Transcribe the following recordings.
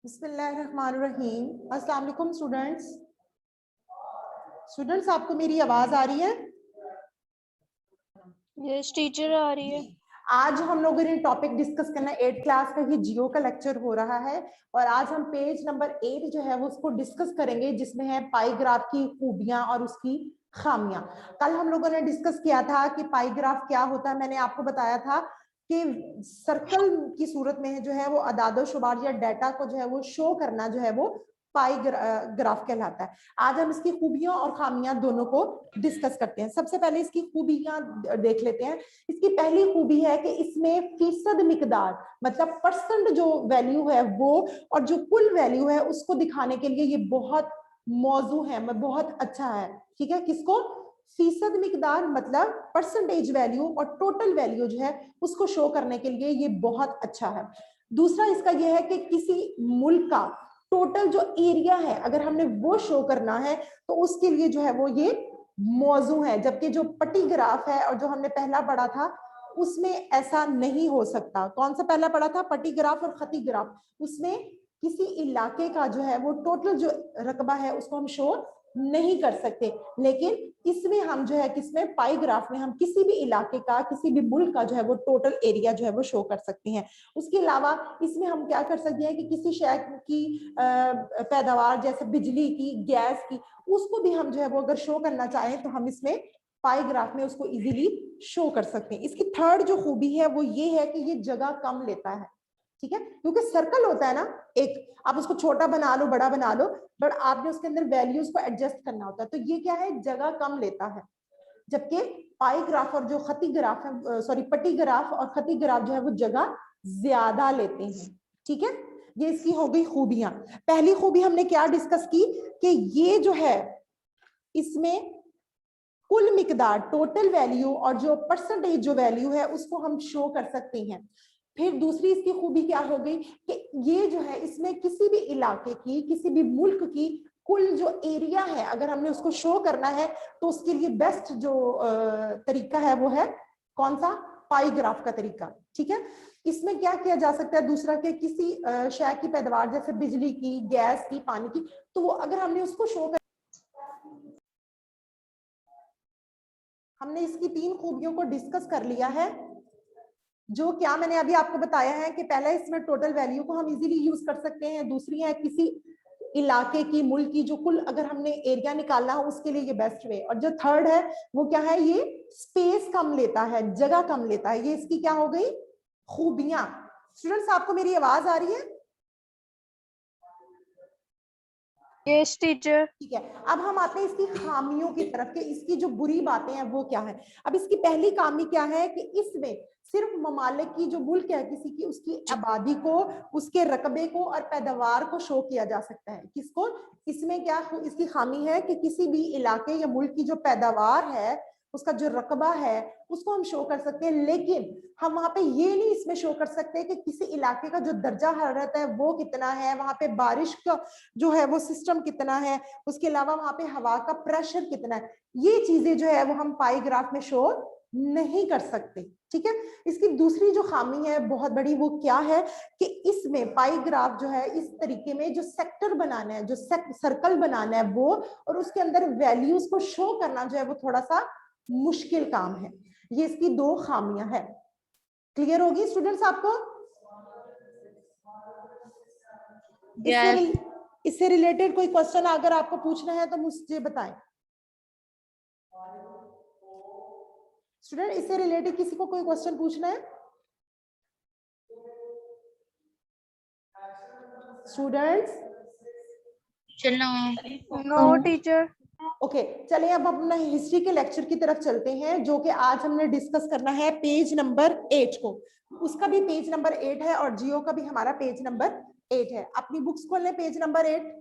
बिस्मिल्लाहिर्रहमानिर्रहीम। अस्सलाम वालेकुम स्टूडेंट्स, आपको मेरी आवाज आ रही है? यस टीचर, आ रही है। आज हम लोगों ने टॉपिक डिस्कस करना है 8th क्लास का ही जियो का लेक्चर हो रहा है और आज हम पेज नंबर 8 जो है वो उसको डिस्कस करेंगे जिसमें है पाई ग्राफ की खूबियां और उसकी खामियां। कल हम लोगों ने डिस्कस किया था कि पाई ग्राफ क्या होता है। मैंने आपको बताया था कि सर्कल की सूरत में जो है वो अदादो शुमार या डाटा को जो है वो शो करना जो है वो पाई ग्राफ कहलाता है। आज हम इसकी खूबियां और खामियां दोनों को डिस्कस करते हैं। सबसे पहले इसकी खूबियां देख लेते हैं। इसकी पहली खूबी है कि इसमें फीसद मिकदार मतलब परसेंट जो वैल्यू है वो और जो कुल वैल्यू है उसको दिखाने के लिए ये बहुत मौजू है, बहुत अच्छा है। ठीक है, किसको? फीसद मिकदार मतलब परसेंटेज वैल्यू और टोटल वैल्यू जो है उसको शो करने के लिए ये बहुत अच्छा है। दूसरा इसका यह है कि किसी मुल्क का टोटल जो एरिया है अगर हमने वो शो करना है तो उसके लिए जो है वो ये मौजू है, जबकि जो पट्टी ग्राफ है और जो हमने पहला पढ़ा था उसमें ऐसा नहीं हो सकता। कौन सा पहला पढ़ा था? पट्टी ग्राफ और खती ग्राफ। उसमें किसी इलाके का जो है वो टोटल जो रकबा है उसको हम शो नहीं कर सकते, लेकिन इसमें हम जो है किसमें पाई ग्राफ में हम किसी भी इलाके का किसी भी मुल्क का जो है वो टोटल एरिया जो है वो शो कर सकते हैं। उसके अलावा इसमें हम क्या कर सकते हैं कि किसी शय की पैदावार जैसे बिजली की, गैस की, उसको भी हम जो है वो अगर शो करना चाहें तो हम इसमें पाई ग्राफ में उसको इजीली शो कर सकते हैं। इसकी थर्ड जो खूबी है वो ये है कि ये जगह कम लेता है। ठीक है, क्योंकि सर्कल होता है ना, एक आप उसको छोटा बना लो बड़ा बना लो, बट आपने उसके अंदर वैल्यूज को एडजस्ट करना होता है, तो ये क्या है, जगह कम लेता है। जबकि पाई ग्राफ और जो खती ग्राफ है, सॉरी पट्टी ग्राफ और खती ग्राफ जो है वो जगह ज्यादा लेते हैं। ठीक है, ये इसकी हो गई खूबियां। पहली खूबी हमने क्या डिस्कस की कि ये जो है इसमें कुल मिकदार टोटल वैल्यू और जो परसेंटेज जो वैल्यू है उसको हम शो कर सकते हैं। फिर दूसरी इसकी खूबी क्या हो गई कि ये जो है इसमें किसी भी इलाके की किसी भी मुल्क की कुल जो एरिया है अगर हमने उसको शो करना है तो उसके लिए बेस्ट जो तरीका है वो है कौन सा? पाई ग्राफ का तरीका। ठीक है, इसमें क्या किया जा सकता है दूसरा के किसी शय की पैदावार जैसे बिजली की, गैस की, पानी की, तो वो अगर हमने उसको शो कर, हमने इसकी 3 खूबियों को डिस्कस कर लिया है। जो क्या मैंने अभी आपको बताया है कि पहला इसमें टोटल वैल्यू को हम इजीली यूज कर सकते हैं, दूसरी है किसी इलाके की, मुल्क की जो कुल अगर हमने एरिया निकालना हो उसके लिए ये बेस्ट वे, और जो थर्ड है वो क्या है, ये स्पेस कम लेता है, जगह कम लेता है। ये इसकी क्या हो गई? खूबियां। स्टूडेंट्स, आपको मेरी आवाज आ रही है? Yes teacher. ठीक है, अब हम आते हैं इसकी खामियों की तरफ कि इसकी जो बुरी बातें हैं वो क्या है। अब इसकी पहली खामी क्या है कि इसमें सिर्फ ममालिक की जो मुल्क है किसी की, उसकी आबादी को, उसके रकबे को और पैदावार को शो किया जा सकता है। किसको? इसमें क्या इसकी खामी है कि किसी भी इलाके या मुल्क की जो पैदावार है, उसका जो रकबा है उसको हम शो कर सकते हैं, लेकिन हम वहां पे ये नहीं इसमें शो कर सकते कि किसी इलाके का जो दर्जा हरारत है वो कितना है, वहां पे बारिश का जो है वो सिस्टम कितना है, उसके अलावा वहां पे हवा का प्रेशर कितना है। ये चीजें जो है वो हम पाई ग्राफ में शो नहीं कर सकते। ठीक है, इसकी दूसरी जो खामी है बहुत बड़ी वो क्या है कि इसमें पाई ग्राफ जो है इस तरीके में जो सेक्टर बनाना है, जो सर्कल बनाना है वो, और उसके अंदर वैल्यूज को शो करना जो है वो थोड़ा सा मुश्किल काम है। ये इसकी 2 खामियां है। क्लियर होगी स्टूडेंट्स आपको? इससे रिलेटेड कोई क्वेश्चन अगर आपको पूछना है तो मुझे बताएं। स्टूडेंट, इससे रिलेटेड किसी को कोई क्वेश्चन पूछना है? स्टूडेंट्स? No teacher. ओके, चलिए अब अपना हिस्ट्री के लेक्चर की तरफ चलते हैं जो कि आज हमने डिस्कस करना है पेज नंबर 8 को। उसका भी पेज नंबर 8 है और जियो का भी हमारा पेज नंबर 8 है। अपनी बुक्स खोल लें, पेज नंबर 8।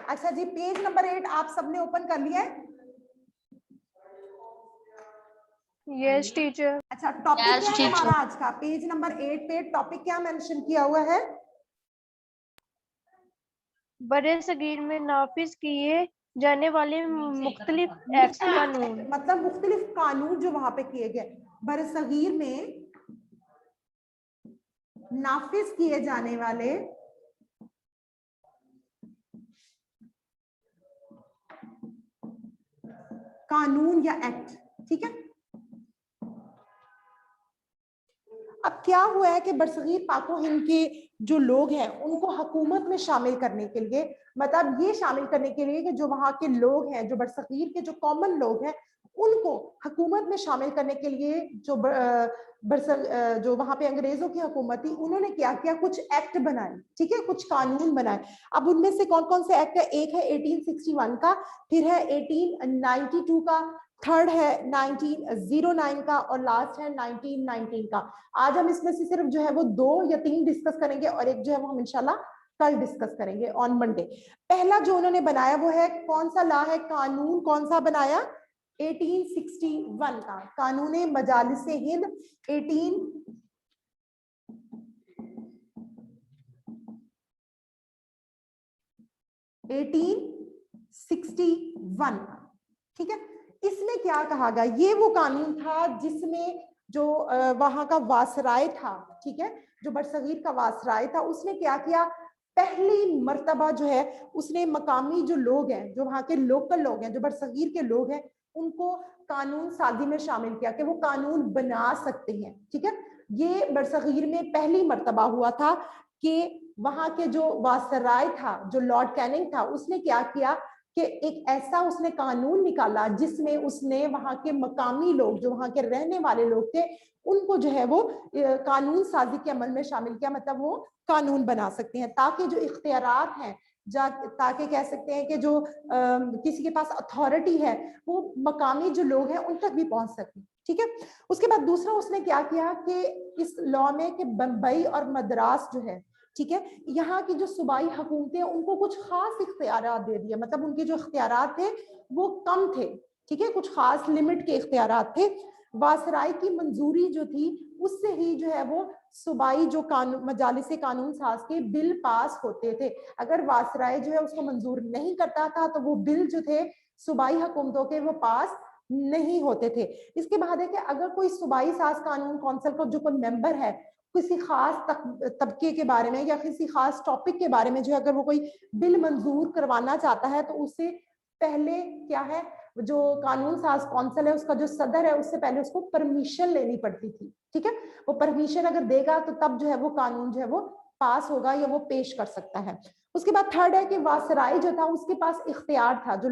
अच्छा जी, पेज नंबर 8 आप सबने ओपन कर लिया है? Yes teacher. अच्छा, टॉपिक क्या है हमारा आज का? पेज नंबर 8 पे टॉपिक क्या मेंशन किया हुआ है? बड़े सगीर में नाफिज किए जाने वाले मुख्तलिफ एक्ट कानून। मतलब मुख्तलिफ कानून जो वहां पे किए गए बरसगीर में नाफिज किए जाने वाले कानून या एक्ट। ठीक है, अब क्या हुआ है कि बरसगीर पाको हिंद के जो लोग हैं उनको हुकूमत में शामिल करने के लिए, मतलब ये शामिल करने के लिए कि जो वहाँ के लोग हैं, जो बरसगीर के जो कॉमन लोग हैं, उनको हुकूमत में शामिल करने के लिए जो वहां पे अंग्रेजों की हुकूमत थी, उन्होंने क्या किया, कुछ एक्ट बनाए। ठीक है, कुछ कानून बनाए। अब उनमें से कौन कौन से एक्ट है? एक है 1861 का, फिर है 1892 का, थर्ड है 1909 का और लास्ट है 1919 का। आज हम इसमें से सिर्फ जो है वो 2 या 3 डिस्कस करेंगे और एक जो है वो हम इंशाल्लाह कल डिस्कस करेंगे ऑन मंडे। पहला जो उन्होंने बनाया वो है, कौन सा लॉ है, कानून कौन सा बनाया? 1861 का कानून मजालिस हिंद 1861 का। ठीक है, इसमें क्या कहा गया? ये वो कानून था जिसमें जो वहां का वासराय था, ठीक है, जो बरसगीर का वासराय था, उसने क्या किया, पहली मर्तबा जो है उसने मकामी जो लोग हैं, जो वहां के लोकल लोग हैं, जो बरसगीर के लोग हैं, उनको कानून साजी में शामिल किया कि वो कानून बना सकते हैं। ठीक है, ये बरसगीर में पहली मर्तबा हुआ था कि वहां के जो वासराय था, जो लॉर्ड कैनिंग था, उसने क्या किया कि एक ऐसा उसने कानून निकाला जिसमें उसने वहां के मकामी लोग, जो वहां के रहने वाले लोग थे, उनको जो है वो कानून साजी के अमल में शामिल किया, मतलब वो कानून बना सकते हैं, ताकि जो इख्तियारात हैं, ताकि कह सकते हैं कि जो किसी के पास अथॉरिटी है वो मकामी जो लोग हैं उन तक भी पहुंच सके। ठीक है, उसके बाद दूसरा उसने क्या किया कि इस लॉ में कि बंबई और मद्रास जो है, ठीक है, यहाँ की जो सूबाई हुकूमतें उनको कुछ खास इख्तियारात दे दिए, मतलब उनके जो इख्तियारात थे वो कम थे। ठीक है, कुछ खास लिमिट के इख्तियारात थे। वासराय की मंजूरी जो थी उससे ही जो है वो सूबाई जो कानून मजालिस कानून साज के बिल पास होते थे। अगर वासराय जो है उसको मंजूर नहीं करता था तो वो बिल जो थे सूबाई हुकूमतों के वो पास नहीं होते थे। इसके बाद है कि अगर कोई सूबाई साज कानून कौंसिल का जो कोई मेंबर है किसी खास तबके के बारे में या किसी खास टॉपिक के बारे में जो अगर वो कोई बिल मंजूर करवाना चाहता है तो उससे पहले क्या है, जो कानून साज कौंसिल है उसका जो सदर है उससे पहले उसको परमिशन लेनी पड़ती थी। ठीक है, वो परमिशन अगर देगा तो तब जो है वो कानून जो है वो पास होगा या वो पेश कर सकता है। उसके बाद थर्ड है कि वासराय जो था उसके पास इख्तियार था, जो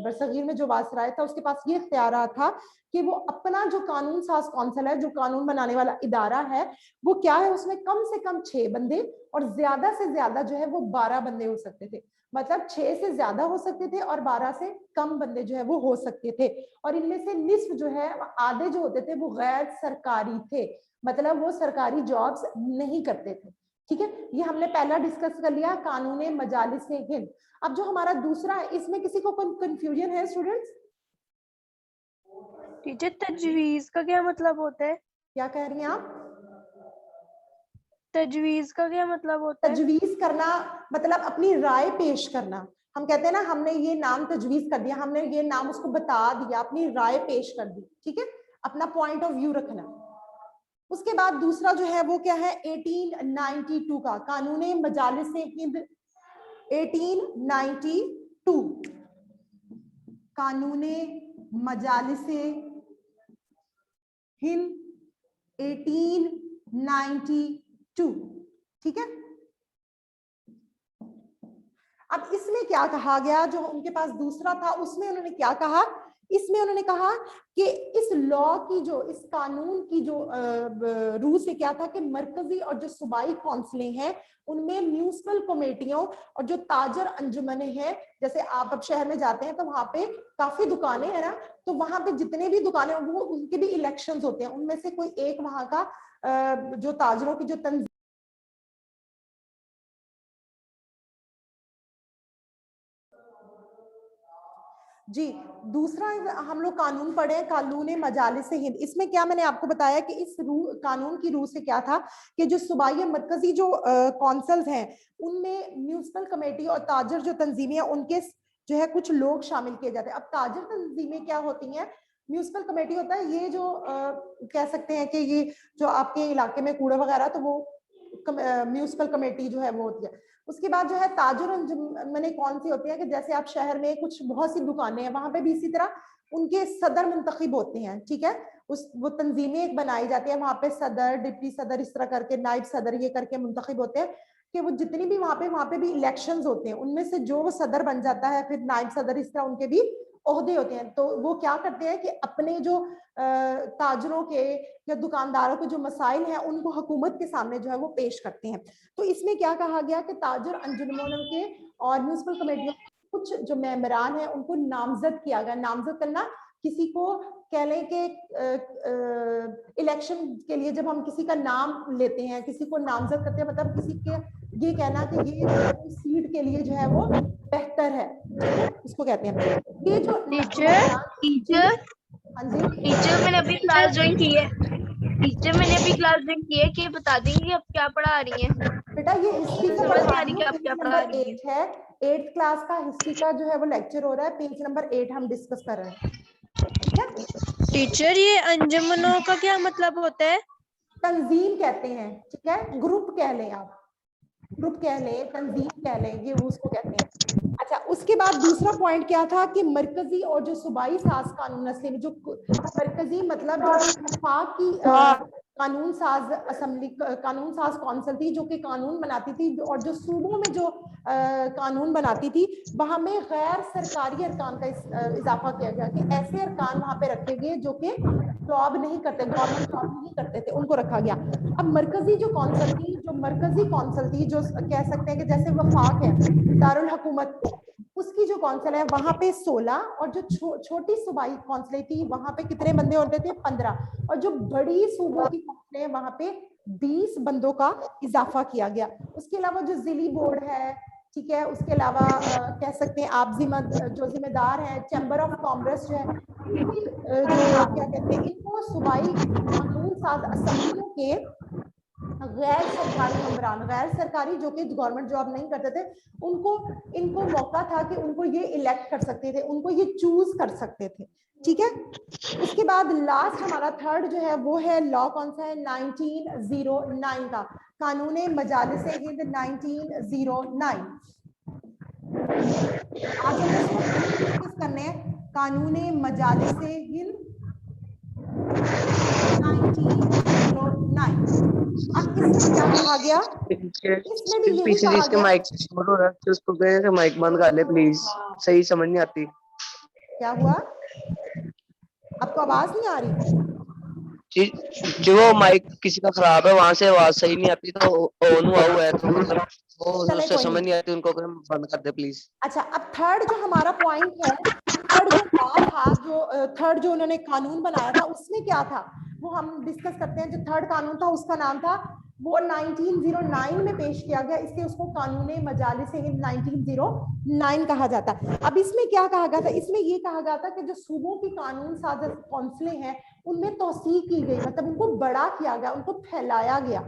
बरसगीर में जो वासराय था उसके पास ये इख्तियार था कि वो अपना जो कानून साज कौंसिल है, जो कानून बनाने वाला इदारा है, वो क्या है, उसमें कम से कम 6 बंदे और ज्यादा से ज्यादा जो है वो 12 बंदे हो सकते थे। मतलब 6 से ज्यादा हो सकते थे और 12 से कम बंदे जो है वो हो सकते थे। और इनमें से निस्फ जो है, आधे जो होते थे वो गैर सरकारी थे, मतलब वो सरकारी जॉब्स नहीं करते थे। ठीक है, ये हमने पहला डिस्कस कर लिया कानून मजालिस हिंद। अब जो हमारा दूसरा है, इसमें किसी को कंफ्यूजन है स्टूडेंट्स? टीचर तजवीज का क्या मतलब होता है? क्या कह रही हैं आप? तजवीज का क्या मतलब होता है? तजवीज करना मतलब अपनी राय पेश करना। हम कहते हैं ना, हमने ये नाम तजवीज कर दिया, हमने ये नाम उसको बता दिया, अपनी राय पेश कर दी। ठीक है, अपना पॉइंट ऑफ व्यू रखना। उसके बाद दूसरा जो है वो क्या है, 1892 का कानून मजालिस हिंद 1892, कानून मजालिस हिंद 1892। ठीक है, अब इसमें क्या कहा गया, जो उनके पास दूसरा था उसमें उन्होंने क्या कहा, इसमें उन्होंने कहा कि इस लॉ की जो, इस कानून की जो रूल से क्या था कि मरकजी और जो सूबाई कौंसिलें हैं उनमें म्यूनिसिपल कमेटियों और जो ताजर अंजुमने हैं, जैसे आप अब शहर में जाते हैं तो वहां पे काफी दुकानें हैं ना, तो वहां पे जितने भी दुकानें वो उनके भी इलेक्शंस होते हैं, उनमें से कोई एक वहां का जो ताजरों की जो तंजीम जी। दूसरा हम लोग कानून पढ़े, कानून मजालिस हिंद। इसमें क्या मैंने आपको बताया कि इस कानून की रूह से क्या था कि जो सूबाई मरकजी जो कौंसल्स हैं उनमें म्यूनिसिपल कमेटी और ताजर जो तंजीमें हैं उनके जो है कुछ लोग शामिल किए जाते हैं। अब ताजर तंजीमें क्या होती हैं, म्यूनिसिपल कमेटी होता है, ये जो कह सकते हैं कि ये जो आपके इलाके में कूड़ा वगैरह, तो वो म्यूनिसिपल कमेटी जो है वो होती है। उसके बाद जो है ताजुर अंजुमन कौन सी होती है कि जैसे आप शहर में कुछ बहुत सी दुकानें हैं, वहां पे भी इसी तरह उनके सदर मुंतखब होते हैं, ठीक है, उस वो तंजीमें एक बनाई जाती है, वहां पे सदर, डिप्टी सदर, इस तरह करके नायब सदर ये करके मुंतखब होते हैं कि वो जितनी भी वहां पे भी इलेक्शंस होते हैं, उनमें से जो वो सदर बन जाता है, फिर नायब सदर, इस तरह उनके भी ओहदे होते हैं। तो वो क्या करते हैं कि अपने जो ताजरों के या दुकानदारों के जो मसाइल हैं उनको हुकूमत के सामने जो है वो पेश करते हैं। तो इसमें क्या कहा गया कि ताजर अंजुमनों के और म्यूनिसिपल कमेटियों कुछ जो मेंबरान हैं उनको नामजद किया गया। नामजद करना, किसी को कह लें कि इलेक्शन के लिए जब हम किसी का नाम लेते हैं, किसी को नामजद करते हैं, मतलब किसी के ये कहना कि ये सीट के लिए जो है वो बेहतर है, इसको कहते हैं। ये जो टीचर हाँ जी टीचर मैंने अभी क्लास ज्वाइन की है, कि बता देंगे आप क्या पढ़ा रही हैं? बेटा ये हिस्ट्री का समझ नहीं आ रही कि आप क्या पढ़ा नंबर रही हैं। 8 है, 8th क्लास का हिस्ट्री का जो है वो लेक्चर हो रहा है, पेज नंबर 8 हम डिस्कस कर रहे हैं, ठीक है। टीचर ये अंजुमनों का क्या मतलब होता है? तंजीम कहते हैं, ठीक है, ग्रुप कह लें आप, ग्रुप कह लें, तंजीम कह लें, ये उसको कहते हैं। अच्छा, उसके बाद दूसरा पॉइंट क्या था कि मरकजी और जो सूबाई साज कानून असली, जो मरकजी मतलब जो वफाक की कानून साज असम्बली, कानून साज कौंसिल थी जो कि कानून बनाती थी, और जो सूबों में जो कानून बनाती थी, वहां में गैर सरकारी अरकान का इजाफा किया गया कि ऐसे अरकान वहां पे रखे गए जो कि जॉब नहीं करते, गवर्नमेंट जॉब नहीं करते थे, उनको रखा गया। अब मरकजी जो कौंसिल थी, जो मरकजी कौंसिल थी, जो कह सकते हैं कि जैसे वफाक है दारुल हुकूमत, उसकी जो कौंसिल है वहां पे 16, और जो छोटी सूबाई कौंसिलें थी वहां पे कितने बंदे होते थे? 15, और जो बड़ी सूबों की कौंसिलें हैं वहां पे 20 बंदों का इजाफा किया गया। उसके अलावा जो जिली बोर्ड है, ठीक है, उसके अलावा कह सकते हैं आप जो जिम्मेदार हैं, चैम्बर ऑफ कॉमर्स जो है, जो क्या कहते हैं, इनको सूबाई कानून साज असेंबलियों के गैर सरकारी मेंबरान, गैर सरकारी जो कि गवर्नमेंट जॉब नहीं करते थे, इनको मौका था कि उनको ये इलेक्ट कर सकते थे, उनको ये चूज कर सकते थे, ठीक है। उसके बाद लास्ट हमारा थर्ड जो है वो है लॉ, कौन सा है? 1909 का कानून मजालिस हिंद 1909। आज हम इसको डिस्कस करने हैं, कानून मजालिस हिंद 1909। अब इसमें क्या कहा गया? इसमें भी यही कहा गया, माइक बंद कर ले प्लीज, सही समझ नहीं आती। क्या हुआ? आपको आवाज नहीं आ रही? जो वो माइक किसी का खराब है वहां से आवाज सही नहीं आती, तो ऑन हुआ है तो मतलब वो उससे समझ नहीं आती, उनको बंद कर दे प्लीज। अच्छा, अब थर्ड जो हमारा पॉइंट है, थर्ड जो लॉ था, जो थर्ड जो उन्होंने कानून बनाया था, उसमें क्या था वो हम डिस्कस करते हैं। जो थर्ड कानून था उसका नाम था, वो 1909 में पेश किया गया, इसलिए उसको कानून मजालिस हिंद 1909 कहा जाता है। अब इसमें क्या कहा गया था? इसमें ये कहा गया था कि जो सूबों की कानून साज कौंसिलें हैं उनमें तौसीक की गई, मतलब उनको बड़ा किया गया, उनको फैलाया गया।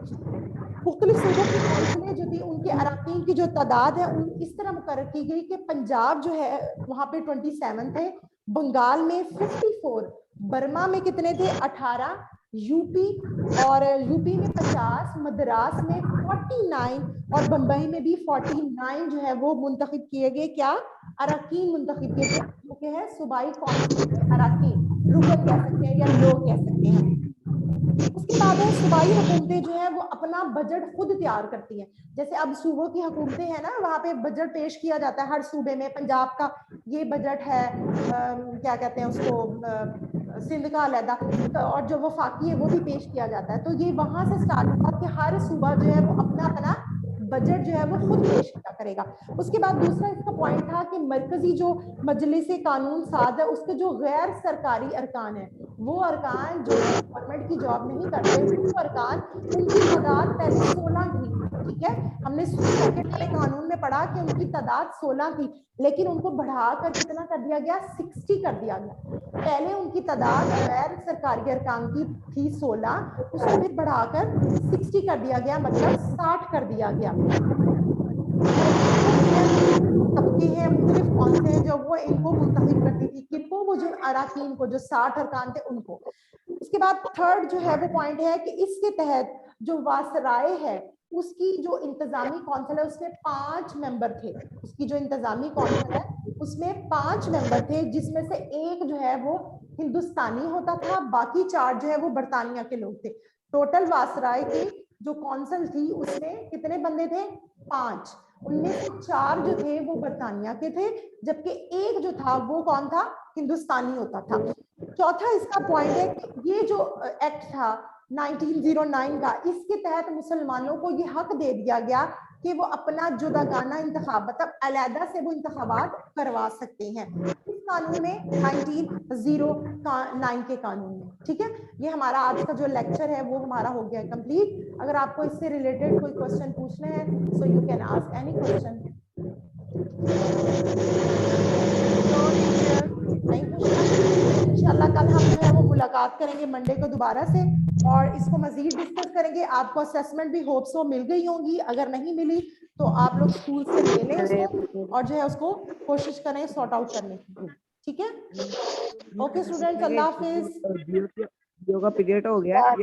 मुख्तलिफ सूबों की कौंसिलें जो थी उनके अरकान की जो तादाद है इस तरह मुकर्रर की गई कि पंजाब जो है वहां पे 27 थे, बंगाल में 54, बर्मा में कितने थे? 18, यूपी में 50, मद्रास में 49 और बंबई में भी 49 जो है वो मुंतखब किए गए। क्या? अरकान मुंतखब किए गए, जो कि है सूबाई कौंसिल के अरकान, रुकन कह सकते हैं या लोग कह सकते हैं। उसके बाद है सूबाई हुकूमतें जो है वो अपना बजट खुद तैयार करती हैं। जैसे अब सूबों की हुकूमतें हैं ना, वहाँ पे बजट पेश किया जाता है हर सूबे में, पंजाब का ये बजट है, क्या कहते हैं उसको, सिंध का अलहदा, और जो वफाकी है वो भी पेश किया जाता है। तो ये वहां से स्टार्ट हुआ कि हर सूबा जो है वो अपना अपना बजट जो है वो खुद पेश किया करेगा। उसके बाद दूसरा इसका पॉइंट था कि मरकजी जो मजलिस कानून साज है उसके जो गैर सरकारी अरकान है, वो अरकान जो गवर्नमेंट की जॉब नहीं करते, वो अरकान, उनकी तादाद पहले 16 थी, ठीक है, हमने सेकंड वाले कानून में पढ़ा कि उनकी तादाद 16 थी, लेकिन उनको बढ़ाकर कितना कर दिया गया? 60 कर दिया गया। पहले उनकी तादाद गैर सरकारी अरकान की थी 16, उसको फिर बढ़ाकर 60 कर दिया गया, मतलब 60 कर दिया गया। तबके हैं मुख्तलिफ कौन से हैं जो वो इनको मुंतखब करती थी, किनको, वो जो अराकीन को, जो 60 अरकान थे उनको। उसके बाद थर्ड जो है वो पॉइंट है कि इसके तहत जो वासराय है उसकी जो इंतजामी कौंसिल है उसमें 5 मेंबर थे, उसकी जो इंतजामी कौंसिल है उसमें 5 मेंबर थे, जिसमें से एक जो है वो हिंदुस्तानी होता था, बाकी 4 जो है वो बरतानिया के लोग थे। टोटल वासराय की जो कौंसिल थी उसमें कितने बंदे थे? 5। उनमें से 4 जो थे वो बरतानिया के थे, जबकि एक जो था वो कौन था? हिंदुस्तानी होता था। चौथा इसका पॉइंट है कि ये जो एक्ट था 1909 का, इसके तहत मुसलमानों को ये हक दे दिया गया कि वो अपना जुदागाना इंतखाब, मतलब अलहदा से वो इंतखाबात करवा सकते हैं इस कानून में, 1909 के कानून में। ठीक है, ये हमारा आज का जो लेक्चर है वो हमारा हो गया है कंप्लीट। अगर आपको इससे रिलेटेड कोई क्वेश्चन पूछने हैं so you can ask any question. नहीं पूछना? इंशाल्लाह कल हम जो है वो मुलाकात करेंगे मंडे को दोबारा से, और इसको मजीद डिस्कस करेंगे। आपको असेसमेंट भी होप्स वो मिल गई होंगी, अगर नहीं मिली तो आप लोग स्कूल से ले लें उसको, और जो है उसको कोशिश करें सॉर्ट आउट करने की। ठीक है, ओके स्टूडेंट्स, अल्लाह हाफिज। जियो का पीरियड हो गया है।